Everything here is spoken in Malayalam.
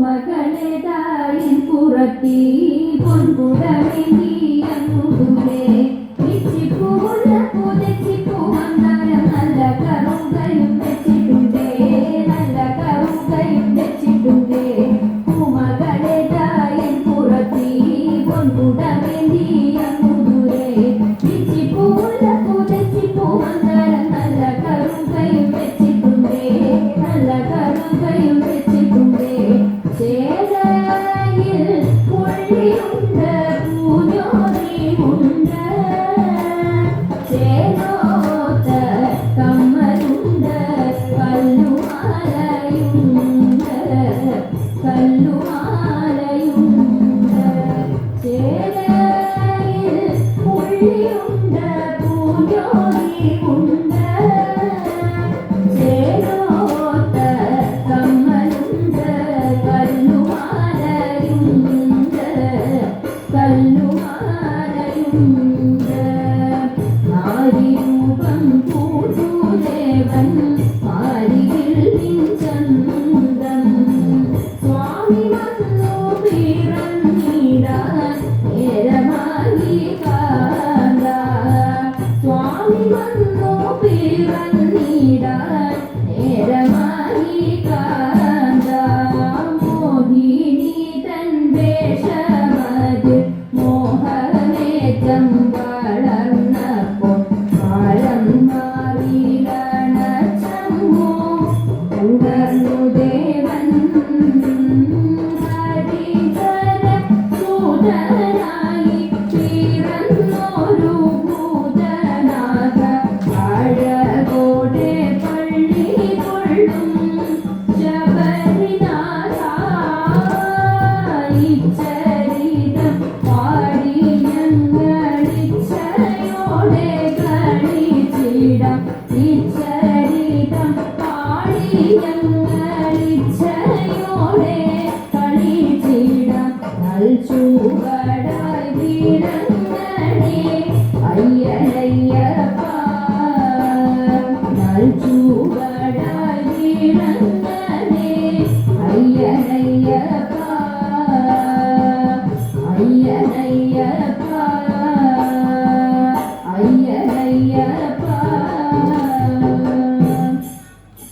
പൂമകളേതായിൻ പുറത്തി പൊൻകുടമേന്തിയങ്ങുടേ പിച്ചിപ്പൂവുള്ള പുതച്ചിപ്പൂ മന്ദാരം നല്ല കറുകയും വെച്ചിട്ടുണ്ടേ നല്ല കറുകയും വെച്ചിട്ടുണ്ടേ പൂമകളേതായിൻ പുറത്തി പൊൻകുടമേന്തിയങ്ങുടേ പിച്ചിപ്പൂവുള്ള പുതച്ചിപ്പൂ മന്ദാരം നല്ല കറുകയും വെച്ചിട്ടുണ്ടേ നല്ല കറുകയും വെച്ചിട്ടുണ്ടേ ചേരയിൽ പുള്ളിയുണ്ട് പൂഞ്ഞോറിയുണ്ട് ചേരോത്ത കമ്മലുണ്ട് കല്ലുമാലയുണ്ട് കല്ലുമാലയുണ്ട്